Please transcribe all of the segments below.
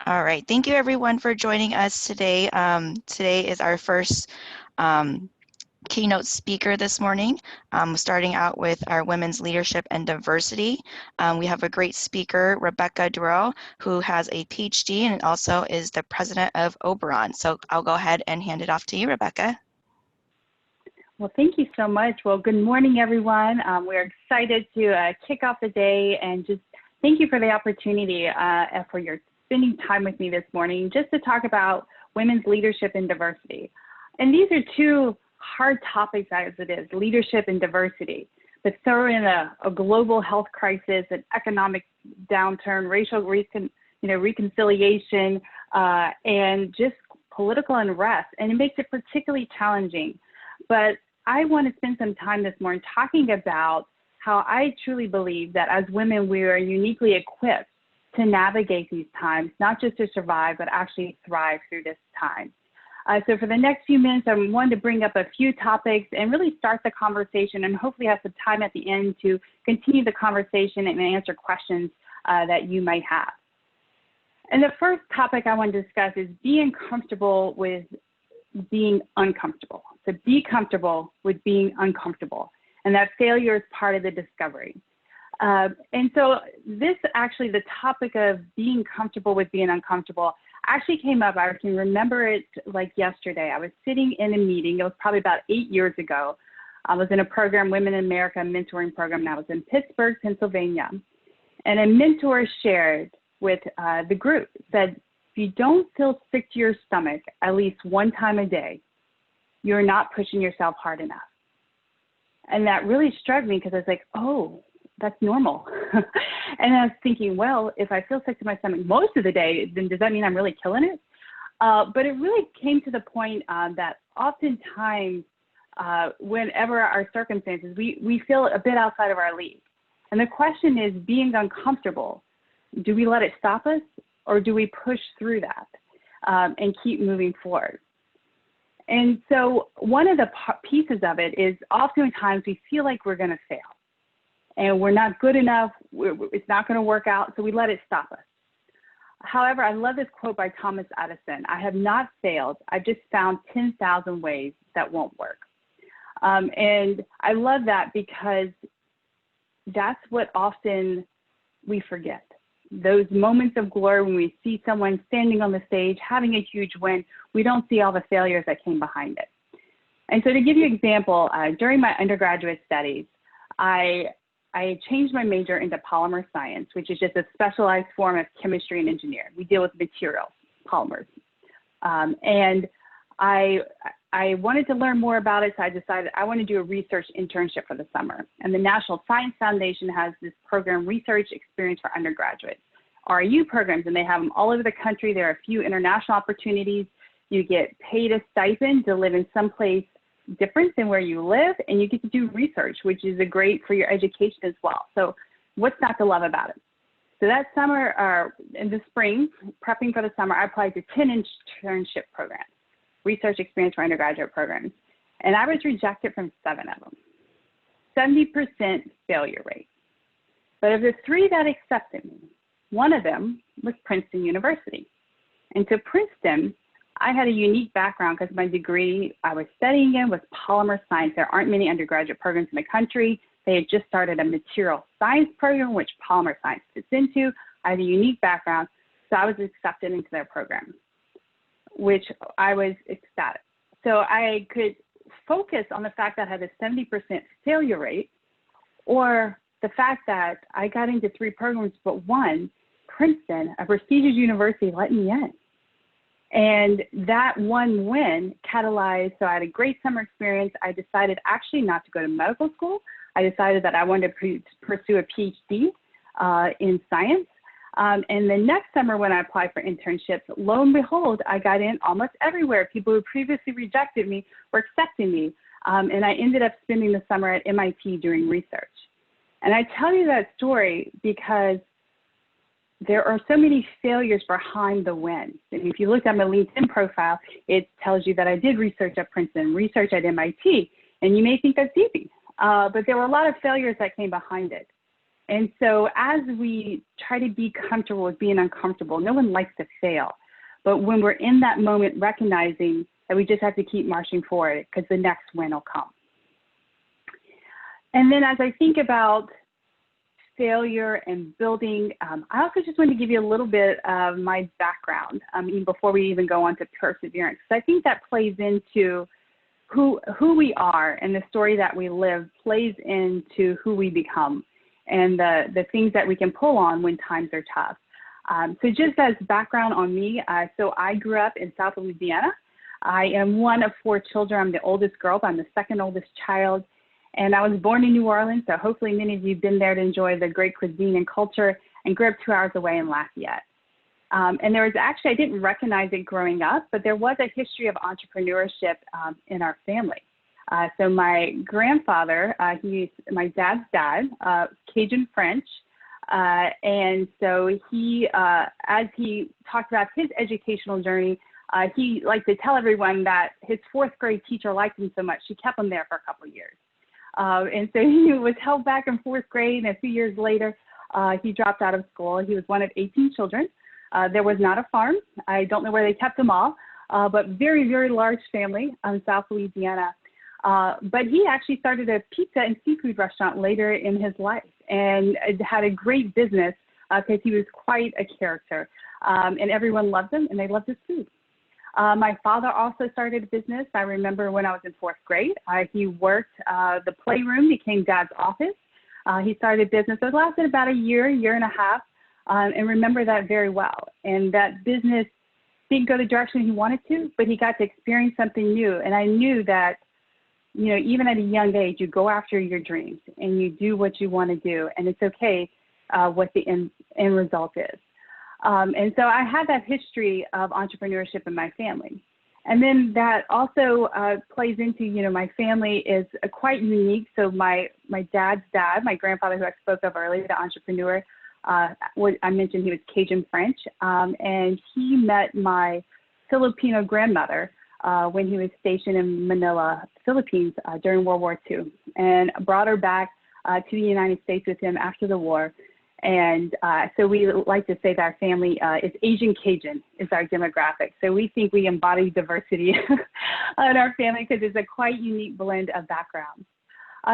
All right. Thank you, everyone, for joining us today. Today is our first keynote speaker this morning, starting out with our Women's Leadership and Diversity. We have a great speaker, Rebecca Durrell, who has a PhD and also is the president of Oberon. So I'll go ahead and hand it off to you, Rebecca. Well, thank you so much. Well, good morning, everyone. We're excited to kick off the day, and just thank you for the opportunity for your spending time with me this morning just to talk about women's leadership and diversity. And these are two hard topics as it is, leadership and diversity. But throw in a global health crisis, an economic downturn, racial reconciliation, and just political unrest, and it makes it particularly challenging. But I want to spend some time this morning talking about how I truly believe that as women, we are uniquely equipped to navigate these times, not just to survive, but actually thrive through this time. So for the next few minutes, I wanted to bring up a few topics and really start the conversation, and hopefully have some time at the end to continue the conversation and answer questions that you might have. And the first topic I want to discuss is being comfortable with being uncomfortable. So be comfortable with being uncomfortable, and that failure is part of the discovery. And so this actually, the topic of being comfortable with being uncomfortable actually came up. I can remember it like yesterday. I was sitting in a meeting. It was probably about 8 years ago. I was in a program, Women in America mentoring program, and I was in Pittsburgh, Pennsylvania. And a mentor shared with the group, said, if you don't feel sick to your stomach at least one time a day, you're not pushing yourself hard enough. And that really struck me because I was like, oh, that's normal. And I was thinking, well, if I feel sick to my stomach most of the day, then does that mean I'm really killing it? But it really came to the point that oftentimes, whenever our circumstances, we feel a bit outside of our league. And the question is, being uncomfortable, do we let it stop us, or do we push through that and keep moving forward? And so one of the pieces of it is oftentimes we feel like we're going to fail and we're not good enough, it's not going to work out, so we let it stop us. However, I love this quote by Thomas Edison: I have not failed, I've just found 10,000 ways that won't work. And I love that because that's what often we forget. Those moments of glory when we see someone standing on the stage, having a huge win, we don't see all the failures that came behind it. And so to give you an example, during my undergraduate studies, I changed my major into polymer science, which is just a specialized form of chemistry and engineering. We deal with materials, polymers. And I wanted to learn more about it, so I decided I want to do a research internship for the summer. And the National Science Foundation has this program, Research Experience for Undergraduates, RU programs, and they have them all over the country. There are a few international opportunities. You get paid a stipend to live in some place different than where you live, and you get to do research, which is great for your education as well. So what's not to love about it? So that summer, or in the spring, prepping for the summer, I applied to 10 internship programs, research experience for undergraduate programs, and I was rejected from 7 of them. 70% failure rate. But of the 3 that accepted me, one of them was Princeton University. And to Princeton, I had a unique background because my degree I was studying in was polymer science. There aren't many undergraduate programs in the country. They had just started a material science program, which polymer science fits into. I had a unique background, so I was accepted into their program, which I was ecstatic. So I could focus on the fact that I had a 70% failure rate, or the fact that I got into 3 programs, but one, Princeton, a prestigious university, let me in. And that one win catalyzed, so I had a great summer experience. I decided actually not to go to medical school. I decided that I wanted to pursue a PhD in science. And the next summer when I applied for internships, lo and behold, I got in almost everywhere. People who previously rejected me were accepting me. And I ended up spending the summer at MIT doing research. And I tell you that story because there are so many failures behind the wins. And if you look at my LinkedIn profile, it tells you that I did research at Princeton, research at MIT, and you may think that's easy. But there were a lot of failures that came behind it. And so as we try to be comfortable with being uncomfortable, no one likes to fail. But when we're in that moment, recognizing that we just have to keep marching forward because the next win will come. And then as I think about failure and building, I also just want to give you a little bit of my background even before we even go on to perseverance. So I think that plays into who we are, and the story that we live plays into who we become and the things that we can pull on when times are tough. So just as background on me, so I grew up in South Louisiana. I am one of 4 children. I'm the oldest girl, but I'm the second oldest child. And I was born in New Orleans, so hopefully many of you have been there to enjoy the great cuisine and culture, and grew up 2 hours away in Lafayette. And there was actually, I didn't recognize it growing up, but there was a history of entrepreneurship in our family. So my grandfather, he's my dad's dad, Cajun French. And so he, as he talked about his educational journey, he liked to tell everyone that his 4th grade teacher liked him so much, she kept him there for a couple of years. And so he was held back in 4th grade, and a few years later, he dropped out of school. He was one of 18 children. There was not a farm. I don't know where they kept them all, but very, very large family in South Louisiana. But he actually started a pizza and seafood restaurant later in his life, and had a great business because he was quite a character. And everyone loved him, and they loved his food. My father also started a business. I remember when I was in 4th grade, he worked, the playroom became Dad's office. He started a business. It lasted about a year and a half, and remember that very well. And that business didn't go the direction he wanted to, but he got to experience something new. And I knew that, you know, even at a young age, you go after your dreams and you do what you want to do, and it's okay what the end result is. And so I had that history of entrepreneurship in my family. And then that also plays into, you know, my family is quite unique. So my dad's dad, my grandfather, who I spoke of earlier, the entrepreneur, I mentioned he was Cajun French, and he met my Filipino grandmother when he was stationed in Manila, Philippines during World War II, and brought her back to the United States with him after the war. And so we like to say that our family is Asian Cajun is our demographic. So we think we embody diversity in our family because it's a quite unique blend of backgrounds.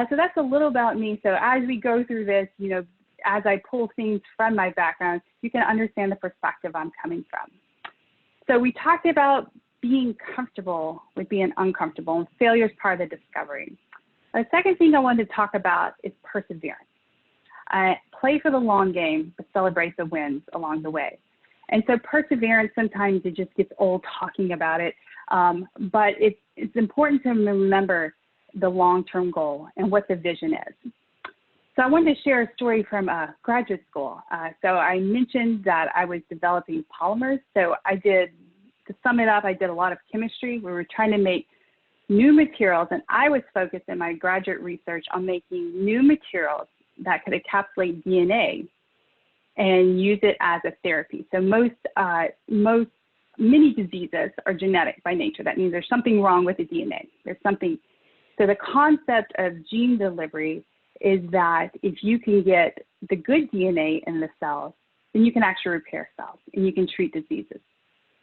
So that's a little about me. So as we go through this, you know, as I pull things from my background, you can understand the perspective I'm coming from. So we talked about being comfortable with being uncomfortable, and failure is part of the discovery. The second thing I wanted to talk about is perseverance. Play for the long game, but celebrate the wins along the way. And so perseverance, sometimes it just gets old talking about it, but it's important to remember the long-term goal and what the vision is. So I wanted to share a story from graduate school. So I mentioned that I was developing polymers. So to sum it up, I did a lot of chemistry. We were trying to make new materials, and I was focused in my graduate research on making new materials that could encapsulate DNA and use it as a therapy. So many diseases are genetic by nature. That means there's something wrong with the DNA. There's something. So the concept of gene delivery is that if you can get the good DNA in the cells, then you can actually repair cells and you can treat diseases.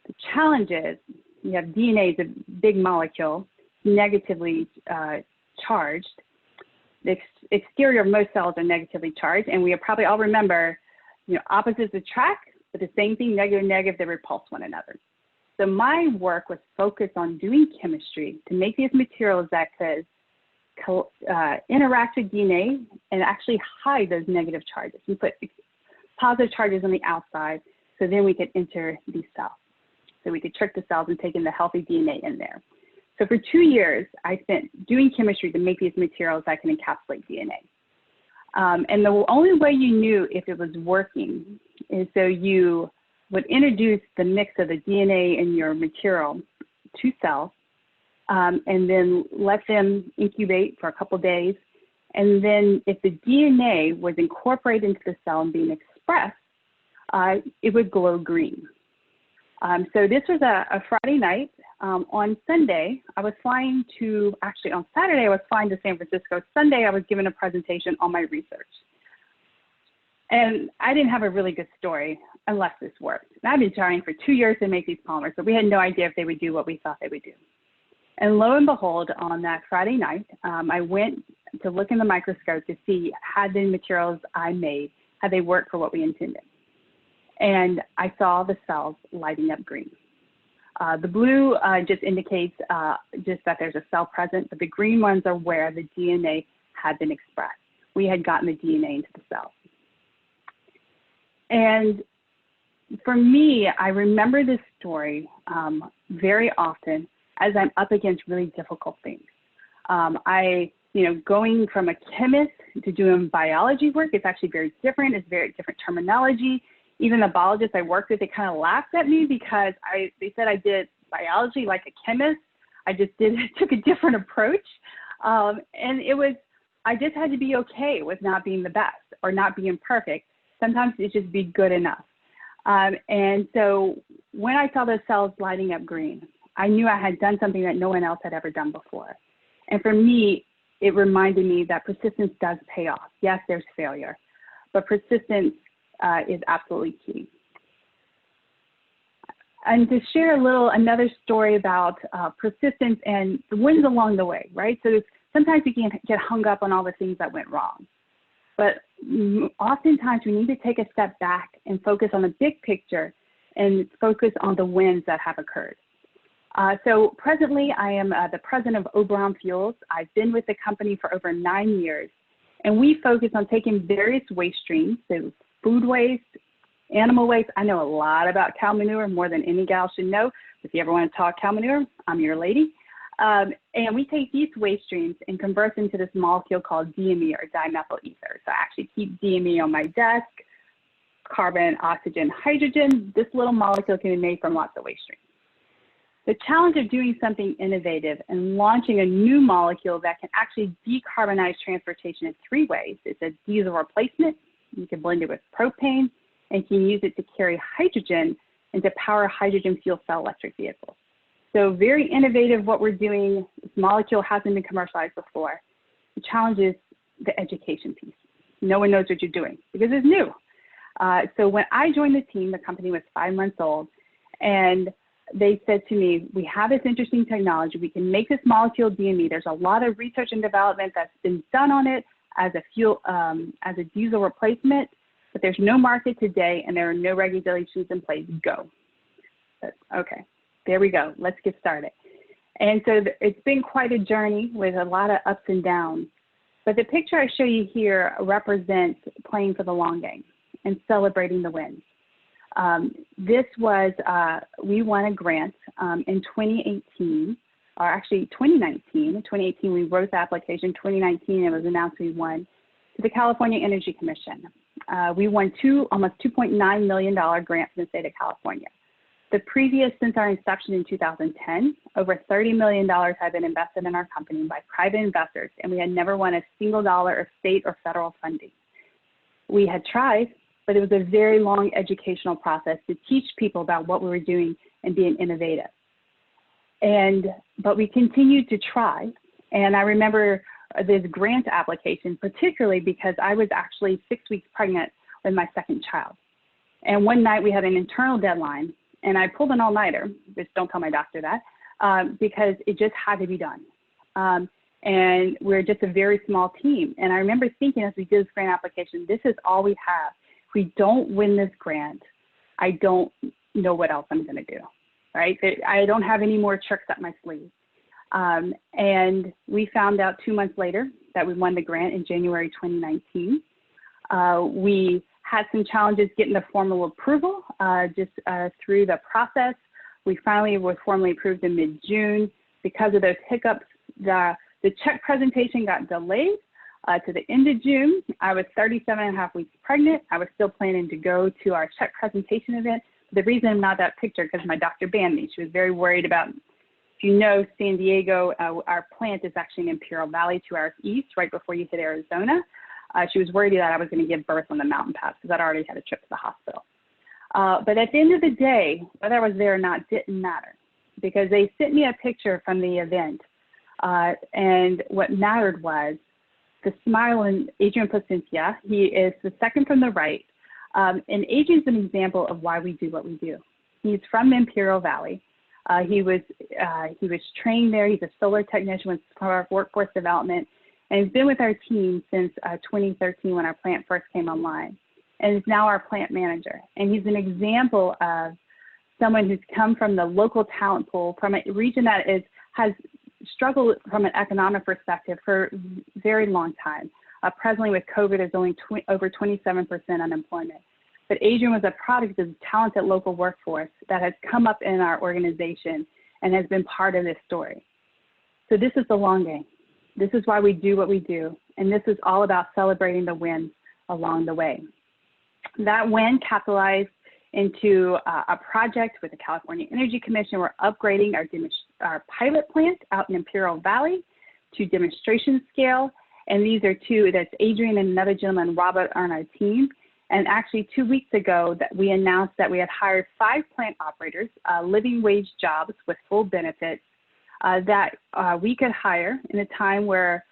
The challenge is you have DNA is a big molecule, negatively charged. The exterior of most cells are negatively charged, and we probably all remember, you know, opposites attract, but the same thing, negative, negative, they repulse one another. So my work was focused on doing chemistry to make these materials that could interact with DNA and actually hide those negative charges. We put positive charges on the outside, so then we could enter these cells. So we could trick the cells and take in the healthy DNA in there. So for 2 years, I spent doing chemistry to make these materials that can encapsulate DNA. And the only way you knew if it was working is so you would introduce the mix of the DNA in your material to cells, and then let them incubate for a couple of days. And then if the DNA was incorporated into the cell and being expressed, it would glow green. So this was a Friday night. On Sunday, I was flying to, actually on Saturday, I was flying to San Francisco. Sunday, I was given a presentation on my research. And I didn't have a really good story unless this worked. And I've been trying for 2 years to make these polymers, but we had no idea if they would do what we thought they would do. And lo and behold, on that Friday night, I went to look in the microscope to see had the materials I made, had they worked for what we intended. And I saw the cells lighting up green. The blue just indicates just that there's a cell present, but the green ones are where the DNA had been expressed. We had gotten the DNA into the cell. And for me, I remember this story very often as I'm up against really difficult things. Going from a chemist to doing biology work, it's actually very different. It's very different terminology. Even the biologists I worked with, they kind of laughed at me because they said I did biology like a chemist. I just took a different approach. And I just had to be okay with not being the best or not being perfect. Sometimes it's just be good enough. And so when I saw those cells lighting up green, I knew I had done something that no one else had ever done before. And for me, it reminded me that persistence does pay off. Yes, there's failure, but persistence is absolutely key. And to share another story about persistence and the wins along the way, right? So sometimes we can get hung up on all the things that went wrong. But oftentimes we need to take a step back and focus on the big picture and focus on the wins that have occurred. So presently, I am the president of O'Brown Fuels. I've been with the company for over 9 years, and we focus on taking various waste streams, so food waste, animal waste. I know a lot about cow manure, more than any gal should know. If you ever want to talk cow manure, I'm your lady. And we take these waste streams and convert them to this molecule called DME, or dimethyl ether. So I actually keep DME on my desk, carbon, oxygen, hydrogen. This little molecule can be made from lots of waste streams. The challenge of doing something innovative and launching a new molecule that can actually decarbonize transportation in 3 ways. It's a diesel replacement. You can blend it with propane, and you can use it to carry hydrogen and to power hydrogen fuel cell electric vehicles. So very innovative what we're doing. This molecule hasn't been commercialized before. The challenge is the education piece. No one knows what you're doing because it's new. So when I joined the team, the company was 5 months old, and they said to me, we have this interesting technology. We can make this molecule DME. There's a lot of research and development that's been done on it as a fuel, as a diesel replacement, but there's no market today and there are no regulations in place. Go. But, okay, there we go. Let's get started. And so it's been quite a journey with a lot of ups and downs. But the picture I show you here represents playing for the long game and celebrating the wins. This was, we won a grant in 2018, or actually 2019. In 2018, we wrote the application. 2019, it was announced we won to the California Energy Commission. We won almost $2.9 million grant from the state of California. The previous, since our inception in 2010, over $30 million had been invested in our company by private investors, and we had never won a single dollar of state or federal funding. We had tried, but it was a very long educational process to teach people about what we were doing and being innovative. But we continued to try. And I remember this grant application, particularly because I was actually 6 weeks pregnant with my second child. And one night we had an internal deadline, and I pulled an all-nighter, just don't tell my doctor that, because it just had to be done. And we're just a very small team. And I remember thinking as we did this grant application, this is all we have. If we don't win this grant, I don't know what else I'm going to do, right? I don't have any more tricks up my sleeve. And we found out 2 months later that we won the grant in January 2019. We had some challenges getting the formal approval through the process. We finally were formally approved in mid-June. Because of those hiccups, the check presentation got delayed to the end of June. I was 37.5 weeks pregnant. I was still planning to go to our check presentation event. The reason I'm not that picture because my doctor banned me. She was very worried about, if you know, San Diego, our plant is actually in Imperial Valley 2 hours east, right before you hit Arizona. She was worried that I was going to give birth on the mountain pass because I'd already had a trip to the hospital. But at the end of the day, whether I was there or not didn't matter because they sent me a picture from the event. And what mattered was the smile in Adrian Placencia. He is the second from the right. And Adrian's an example of why we do what we do. He's from Imperial Valley. He was trained there. He's a solar technician with workforce development, and he's been with our team since 2013 when our plant first came online, and is now our plant manager. And he's an example of someone who's come from the local talent pool from a region that has struggled from an economic perspective for a very long time. Presently with COVID, there's only over 27% unemployment. But Adrian was a product of the talented local workforce that has come up in our organization and has been part of this story. So this is the long game. This is why we do what we do. And this is all about celebrating the wins along the way. That win capitalized into a project with the California Energy Commission. We're upgrading our pilot plant out in Imperial Valley to demonstration scale. And these are two, that's Adrian and another gentleman, Robert, on our team. And actually 2 weeks ago that we announced that we had hired 5 plant operators, living wage jobs with full benefits that we could hire in a time where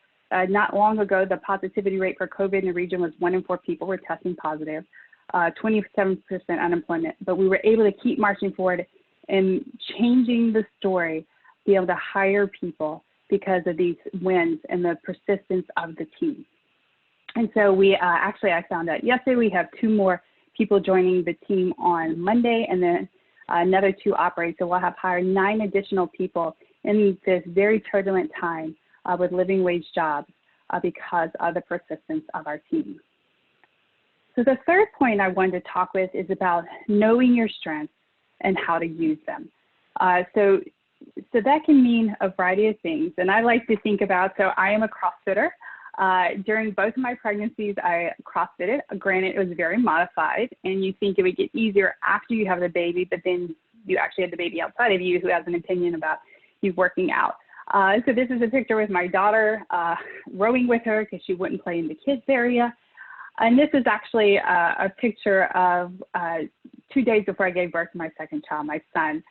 not long ago, the positivity rate for COVID in the region was 1 in 4 people were testing positive, 27% unemployment. But we were able to keep marching forward and changing the story, be able to hire people because of these wins and the persistence of the team. And so we actually, I found out yesterday we have 2 more people joining the team on Monday, and then another 2 operators. So we'll have hired 9 additional people in this very turbulent time with living wage jobs because of the persistence of our team. So the third point I wanted to talk with is about knowing your strengths and how to use them. So that can mean a variety of things. And I like to think about, so I am a CrossFitter. During both of my pregnancies, I CrossFitted. Granted, it was very modified, and you think it would get easier after you have the baby, but then you actually have the baby outside of you who has an opinion about you working out. So this is a picture with my daughter, rowing with her because she wouldn't play in the kids area. And this is actually a picture of 2 days before I gave birth to my second child, my son,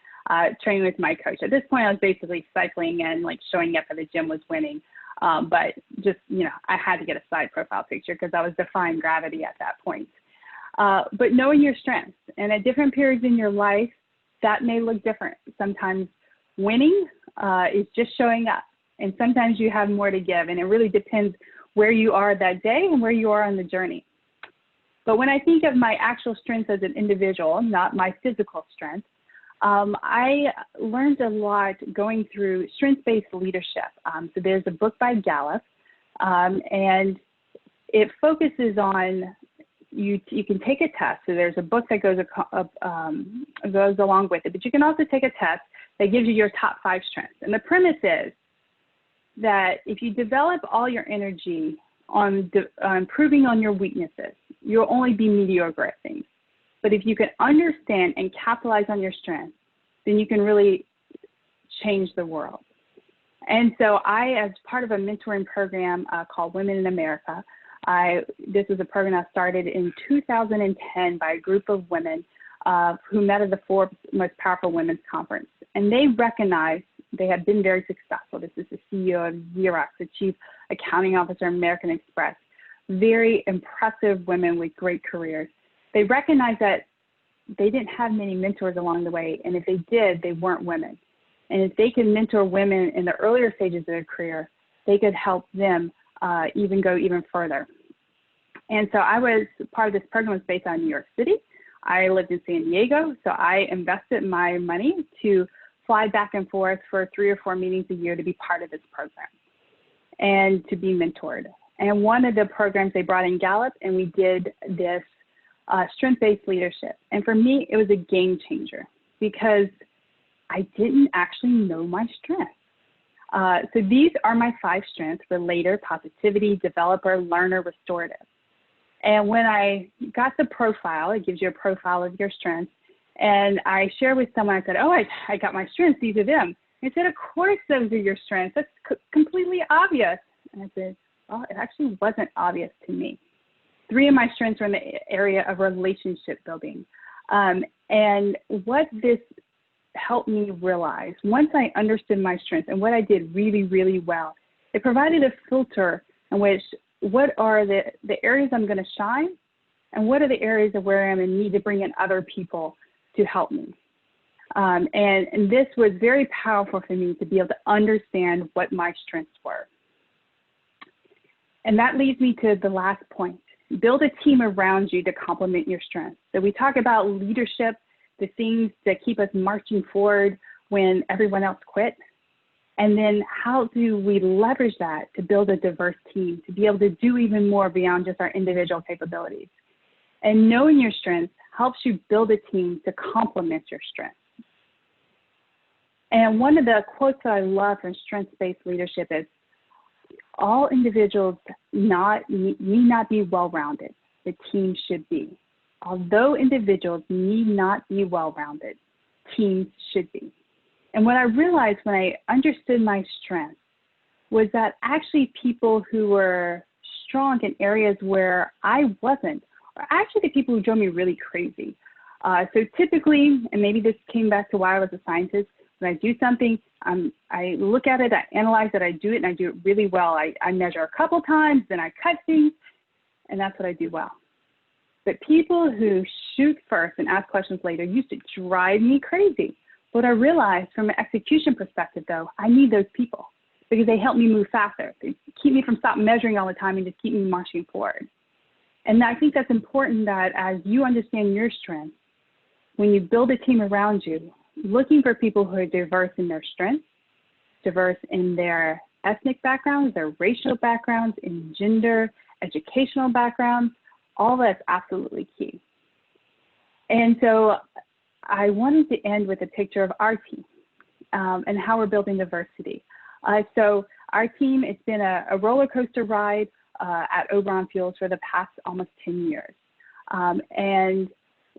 training with my coach. At this point, I was basically cycling and like showing up at the gym was winning. But just, I had to get a side profile picture because I was defying gravity at that point. But knowing your strengths, and at different periods in your life, that may look different. Sometimes winning is just showing up, and sometimes you have more to give, and it really depends where you are that day and where you are on the journey. But when I think of my actual strengths as an individual, not my physical strength, I learned a lot going through strengths-based leadership. So there's a book by Gallup, and it focuses on, you can take a test. So there's a book that goes along with it, but you can also take a test that gives you your top 5 strengths. And the premise is that if you develop all your energy on improving on your weaknesses, you'll only be mediocre at things. But if you can understand and capitalize on your strengths, then you can really change the world. And so I, as part of a mentoring program called Women in America, this was a program I started in 2010 by a group of women who met at the Forbes Most Powerful Women's Conference. And they recognized they had been very successful. This is the CEO of Xerox, the Chief Accounting Officer of American Express. Very impressive women with great careers. They recognized that they didn't have many mentors along the way, and if they did, they weren't women. And if they could mentor women in the earlier stages of their career, they could help them go even further. And so I was part of this program was based on New York City. I lived in San Diego, so I invested my money to fly back and forth for 3 or 4 meetings a year to be part of this program and to be mentored. And one of the programs, they brought in Gallup, and we did this strength-based leadership. And for me, it was a game changer because I didn't actually know my strengths. So these are my 5 strengths: relator, positivity, developer, learner, restorative. And when I got the profile, it gives you a profile of your strengths. And I shared with someone, I said, oh, I got my strengths, these are them. And they said, of course those are your strengths. That's completely obvious. And I said, well, it actually wasn't obvious to me. 3 of my strengths are in the area of relationship building. And what this helped me realize, once I understood my strengths and what I did really, really well, it provided a filter in which what are the areas I'm going to shine, and what are the areas of where I'm going to need to bring in other people to help me. And this was very powerful for me to be able to understand what my strengths were. And that leads me to the last point. Build a team around you to complement your strengths. So we talk about leadership, the things that keep us marching forward when everyone else quit. And then how do we leverage that to build a diverse team, to be able to do even more beyond just our individual capabilities. And knowing your strengths helps you build a team to complement your strengths. And one of the quotes that I love from strengths-based leadership is, all individuals need not be well-rounded, the team should be. Although individuals need not be well-rounded, teams should be. And what I realized when I understood my strengths was that actually people who were strong in areas where I wasn't are actually the people who drove me really crazy. So typically, and maybe this came back to why I was a scientist, when I do something, I look at it, I analyze it, I do it, and I do it really well. I measure a couple times, then I cut things, and that's what I do well. But people who shoot first and ask questions later used to drive me crazy. What I realized from an execution perspective, though, I need those people because they help me move faster. They keep me from stop measuring all the time and just keep me marching forward. And I think that's important that as you understand your strengths, when you build a team around you, looking for people who are diverse in their strengths, diverse in their ethnic backgrounds, their racial backgrounds, in gender, educational backgrounds, all that's absolutely key. And so I wanted to end with a picture of our team and how we're building diversity. So our team, it's been a roller coaster ride at Oberon Fuels for the past almost 10 years.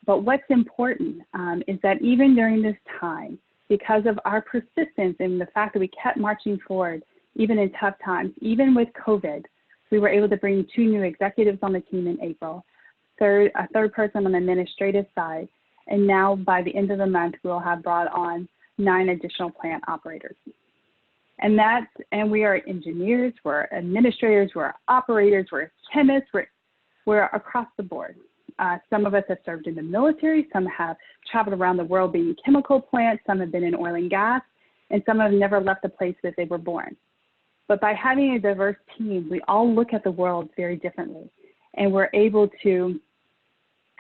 But what's important is that even during this time, because of our persistence and the fact that we kept marching forward, even in tough times, even with COVID, we were able to bring 2 new executives on the team in April, a third person on the administrative side, and now by the end of the month, we'll have brought on 9 additional plant operators. And we are engineers, we're administrators, we're operators, we're chemists, we're across the board. Some of us have served in the military, some have traveled around the world being chemical plants, some have been in oil and gas, and some have never left the place that they were born. But by having a diverse team, we all look at the world very differently, and we're able to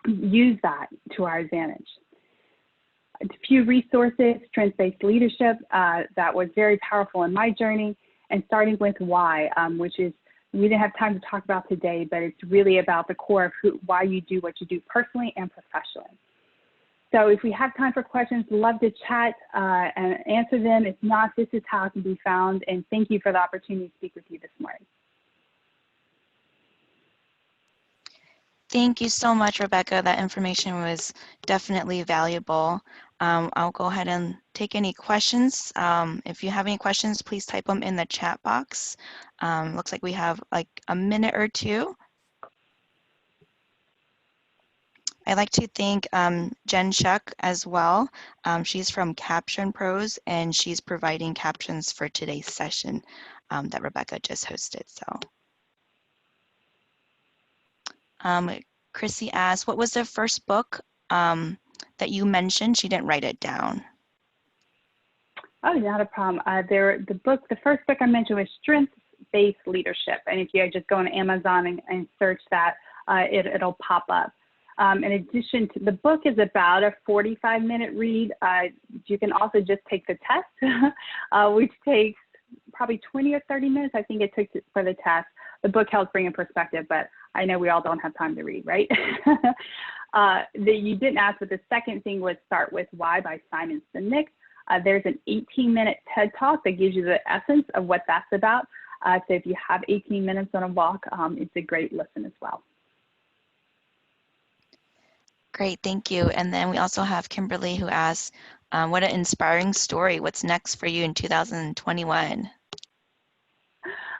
use that to our advantage. A few resources, strengths-based leadership, that was very powerful in my journey, and starting with why, which is, we didn't have time to talk about today, but it's really about the core of why you do what you do personally and professionally. So if we have time for questions, love to chat and answer them. If not, this is how it can be found. And thank you for the opportunity to speak with you this morning. Thank you so much, Rebecca. That information was definitely valuable. I'll go ahead and take any questions. If you have any questions, please type them in the chat box. Looks like we have like a minute or two. I'd like to thank Jen Shuck as well. She's from Caption Pros, and she's providing captions for today's session that Rebecca just hosted. So. Chrissy asked, what was the first book that you mentioned? She didn't write it down. Oh, not a problem. The first book I mentioned was Strengths-Based Leadership. And if you just go on Amazon and search that, it'll pop up. In addition to, the book is about a 45-minute read. You can also just take the test, which takes probably 20 or 30 minutes. I think it took for the test. The book helps bring in perspective, but I know we all don't have time to read, right? You didn't ask, but the second thing was Start With Why by Simon Sinek. There's an 18-minute TED Talk that gives you the essence of what that's about. So if you have 18 minutes on a walk, it's a great listen as well. Great, thank you. And then we also have Kimberly who asks, what an inspiring story. What's next for you in 2021?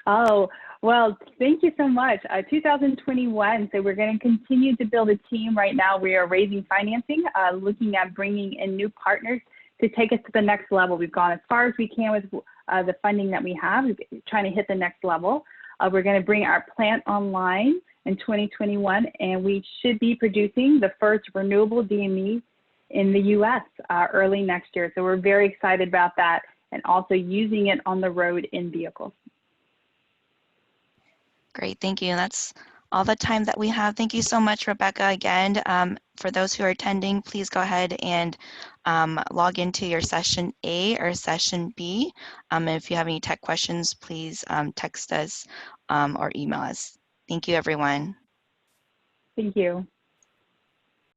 Oh, well, thank you so much. 2021, so we're going to continue to build a team. Right now, we are raising financing, looking at bringing in new partners to take us to the next level. We've gone as far as we can with the funding that we have, trying to hit the next level. We're going to bring our plant online in 2021, and we should be producing the first renewable DME in the US early next year. So we're very excited about that, and also using it on the road in vehicles. Great, thank you. That's all the time that we have. Thank you so much, Rebecca. Again, for those who are attending, please go ahead and log into your session A or session B. If you have any tech questions, please text us or email us. Thank you, everyone. Thank you.